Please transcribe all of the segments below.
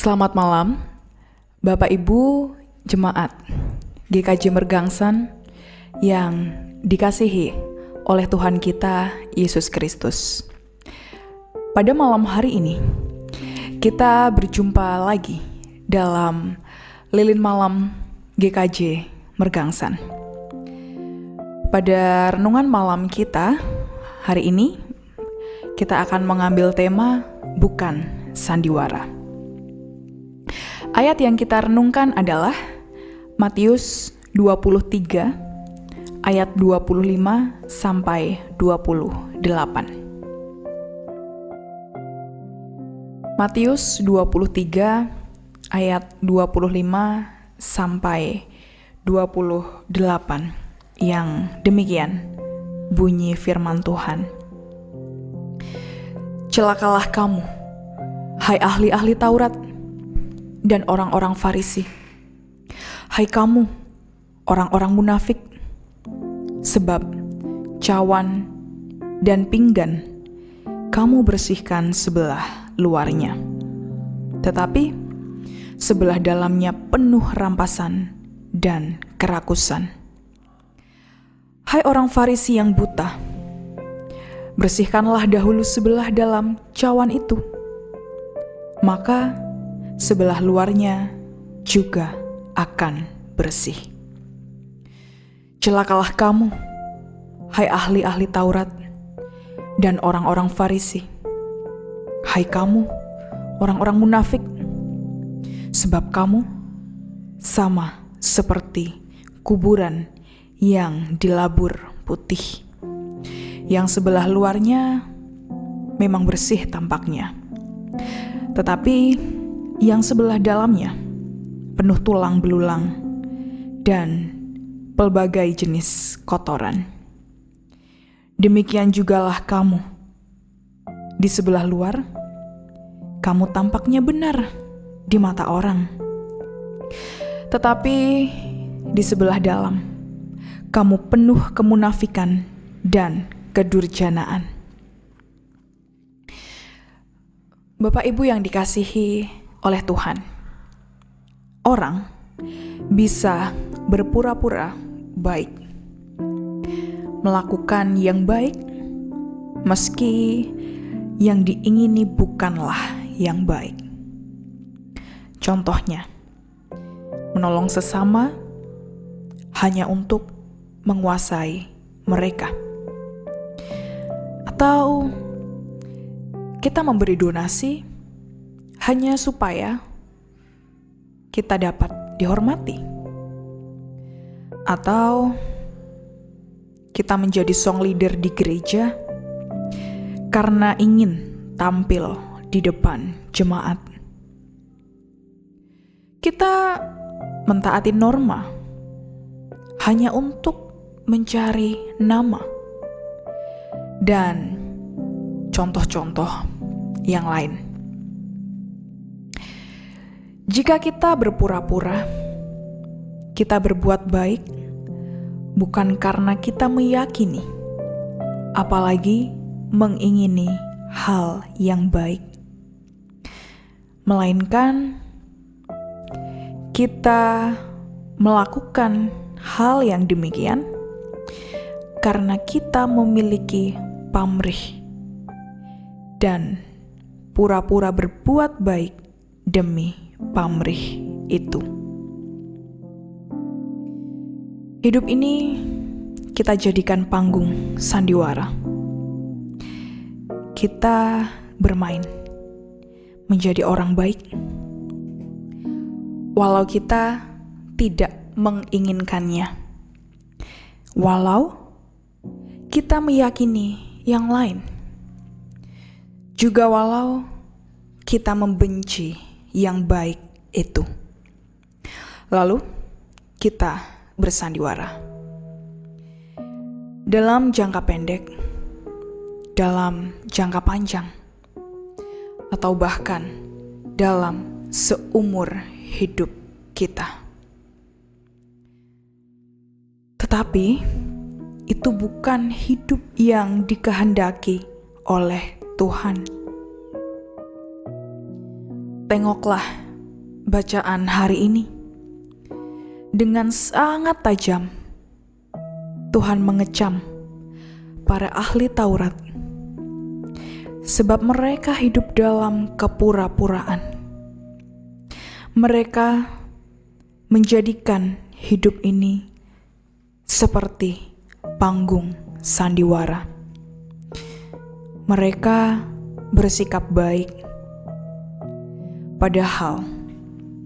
Selamat malam, Bapak Ibu Jemaat GKJ Mergangsan yang dikasihi oleh Tuhan kita Yesus Kristus. Pada malam hari ini, kita berjumpa lagi dalam Lilin Malam GKJ Mergangsan. Pada renungan malam kita hari ini, kita akan mengambil tema bukan sandiwara. Ayat yang kita renungkan adalah Matius 23 ayat 25 sampai 28. Matius 23 ayat 25 sampai 28 yang demikian bunyi firman Tuhan. Celakalah kamu, hai ahli-ahli Taurat dan orang-orang Farisi. Hai kamu, orang-orang munafik, sebab cawan dan pinggan kamu bersihkan sebelah luarnya, tetapi sebelah dalamnya penuh rampasan dan kerakusan. Hai orang Farisi yang buta, bersihkanlah dahulu sebelah dalam cawan itu, maka sebelah luarnya juga akan bersih. Celakalah kamu, hai ahli-ahli Taurat dan orang-orang Farisi. Hai kamu, orang-orang munafik, sebab kamu sama seperti kuburan yang dilabur putih, yang sebelah luarnya memang bersih tampaknya, tetapi yang sebelah dalamnya penuh tulang belulang dan pelbagai jenis kotoran. Demikian jugalah kamu. Di sebelah luar, kamu tampaknya benar di mata orang, tetapi di sebelah dalam, kamu penuh kemunafikan dan kedurjanaan. Bapak Ibu yang dikasihi oleh Tuhan, orang bisa berpura-pura baik, melakukan yang baik, meski yang diingini bukanlah yang baik. Contohnya, menolong sesama hanya untuk menguasai mereka, atau kita memberi donasi hanya supaya kita dapat dihormati, atau kita menjadi song leader di gereja karena ingin tampil di depan jemaat. Kita mentaati norma hanya untuk mencari nama, dan contoh-contoh yang lain. Jika kita berpura-pura, kita berbuat baik bukan karena kita meyakini, apalagi mengingini hal yang baik, melainkan kita melakukan hal yang demikian karena kita memiliki pamrih dan pura-pura berbuat baik demi pamrih itu. Hidup ini kita jadikan panggung sandiwara. Kita bermain menjadi orang baik, walau kita tidak menginginkannya, walau kita meyakini yang lain, juga walau kita membenci yang baik itu. Lalu kita bersandiwara. Dalam jangka pendek, dalam jangka panjang, atau bahkan dalam seumur hidup kita. Tetapi itu bukan hidup yang dikehendaki oleh Tuhan. Tengoklah bacaan hari ini, dengan sangat tajam Tuhan mengecam para ahli Taurat, sebab mereka hidup dalam kepura-puraan. Mereka menjadikan hidup ini seperti panggung sandiwara. Mereka bersikap baik, padahal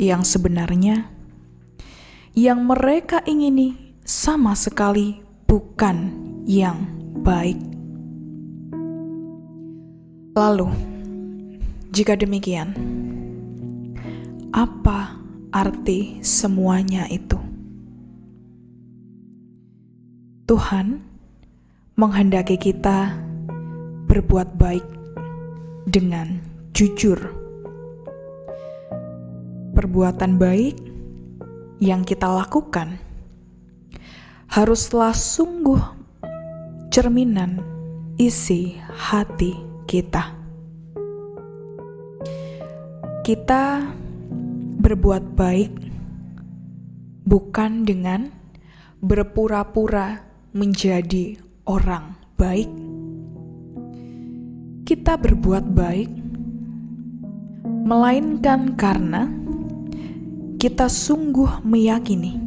yang sebenarnya yang mereka ingini sama sekali bukan yang baik. Lalu, jika demikian, apa arti semuanya itu? Tuhan menghendaki kita berbuat baik dengan jujur. Perbuatan baik yang kita lakukan haruslah sungguh cerminan isi hati kita. Kita berbuat baik bukan dengan berpura-pura menjadi orang baik. Kita berbuat baik melainkan karena kita sungguh meyakini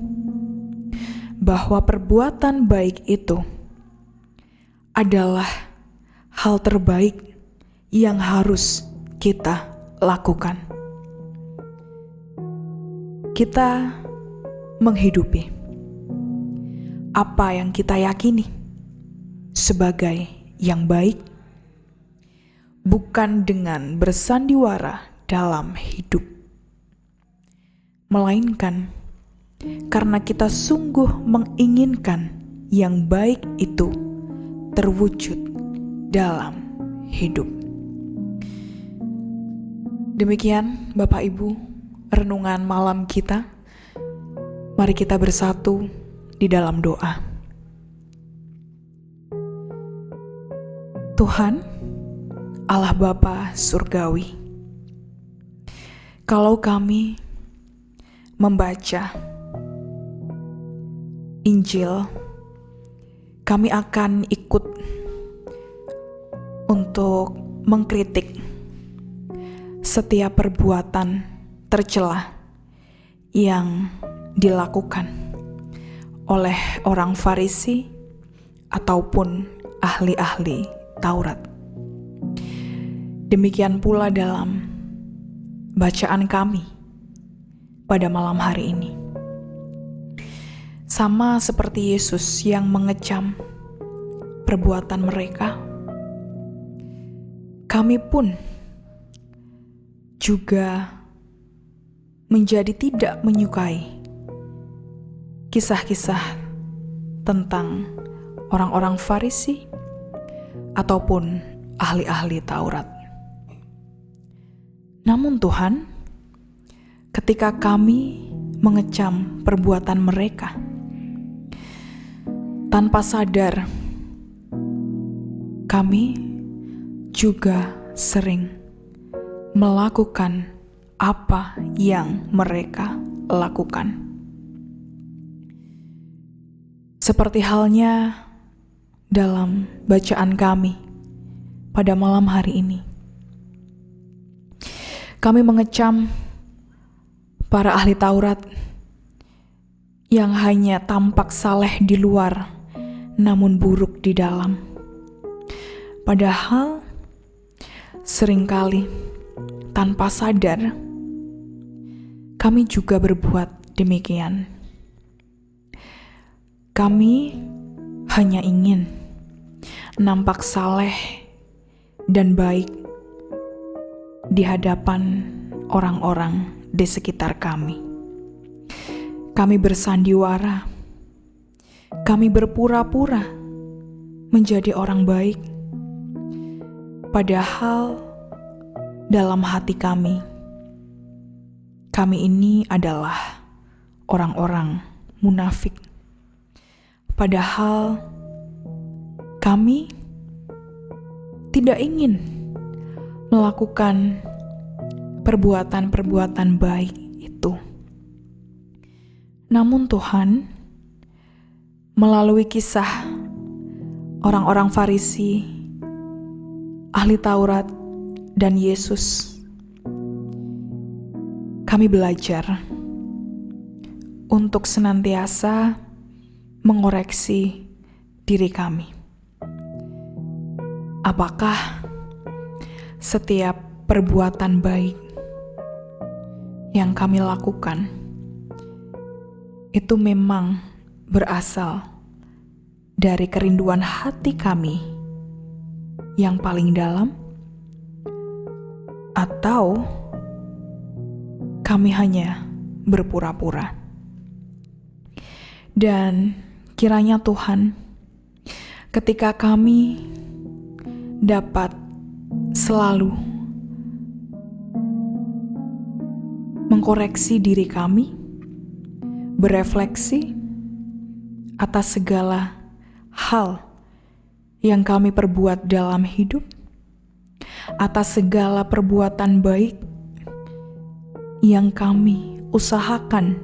bahwa perbuatan baik itu adalah hal terbaik yang harus kita lakukan. Kita menghidupi apa yang kita yakini sebagai yang baik, bukan dengan bersandiwara dalam hidup, melainkan karena kita sungguh menginginkan yang baik itu terwujud dalam hidup. Demikian Bapak Ibu, renungan malam kita. Mari kita bersatu di dalam doa. Tuhan, Allah Bapa Surgawi, kalau kami membaca Injil, kami akan ikut untuk mengkritik setiap perbuatan tercela yang dilakukan oleh orang Farisi ataupun ahli-ahli Taurat. Demikian pula dalam bacaan kami pada malam hari ini. Sama seperti Yesus yang mengecam perbuatan mereka, kami pun juga menjadi tidak menyukai kisah-kisah tentang orang-orang Farisi ataupun ahli-ahli Taurat. Namun Tuhan, ketika kami mengecam perbuatan mereka, tanpa sadar kami juga sering melakukan apa yang mereka lakukan. Seperti halnya dalam bacaan kami pada malam hari ini. Kami mengecam para ahli Taurat yang hanya tampak saleh di luar, namun buruk di dalam. Padahal seringkali tanpa sadar kami juga berbuat demikian. Kami hanya ingin nampak saleh dan baik di hadapan orang-orang di sekitar kami. Kami bersandiwara, kami berpura-pura menjadi orang baik, padahal dalam hati kami ini adalah orang-orang munafik. Padahal kami tidak ingin melakukan perbuatan-perbuatan baik itu. Namun Tuhan, melalui kisah orang-orang Farisi, ahli Taurat, dan Yesus, kami belajar untuk senantiasa mengoreksi diri kami. Apakah setiap perbuatan baik yang kami lakukan itu memang berasal dari kerinduan hati kami yang paling dalam, atau kami hanya berpura-pura? Dan kiranya Tuhan, ketika kami dapat selalu mengkoreksi diri kami, berefleksi atas segala hal yang kami perbuat dalam hidup, atas segala perbuatan baik yang kami usahakan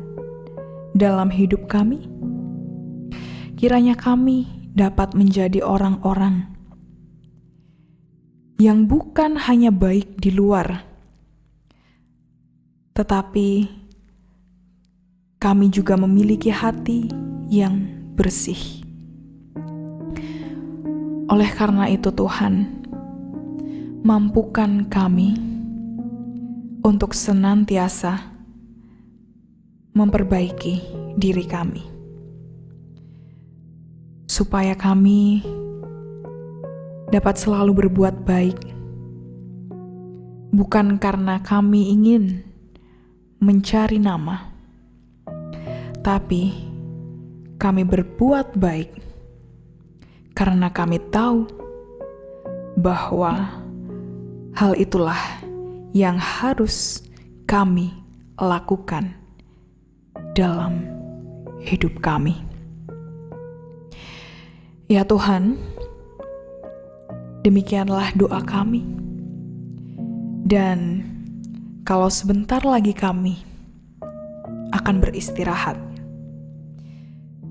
dalam hidup kami, kiranya kami dapat menjadi orang-orang yang bukan hanya baik di luar, tetapi kami juga memiliki hati yang bersih. Oleh karena itu Tuhan, mampukan kami untuk senantiasa memperbaiki diri kami, supaya kami dapat selalu berbuat baik, bukan karena kami ingin mencari nama, tapi kami berbuat baik karena kami tahu bahwa hal itulah yang harus kami lakukan dalam hidup kami. Ya Tuhan, demikianlah doa kami. Dan kalau sebentar lagi kami akan beristirahat,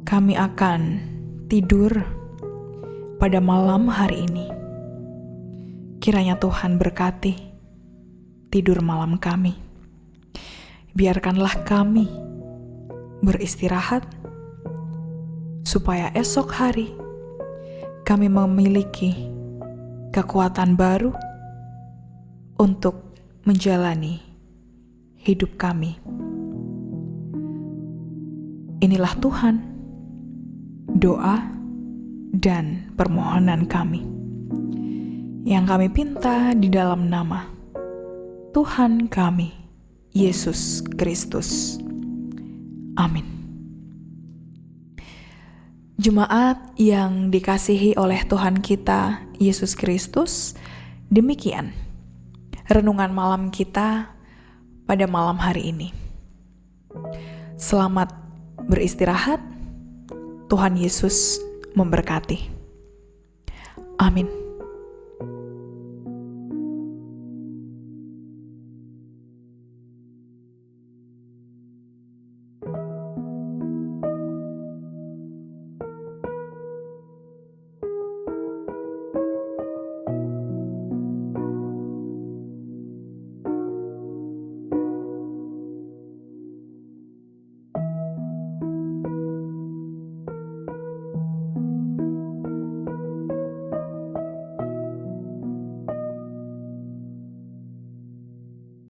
kami akan tidur pada malam hari ini. Kiranya Tuhan berkati tidur malam kami. Biarkanlah kami beristirahat, supaya esok hari kami memiliki kekuatan baru untuk menjalani hidup kami. Inilah Tuhan, doa dan permohonan kami yang kami pinta di dalam nama Tuhan kami, Yesus Kristus. Amin. Jemaat yang dikasihi oleh Tuhan kita, Yesus Kristus, demikian renungan malam kita pada malam hari ini. Selamat beristirahat. Tuhan Yesus memberkati. Amin.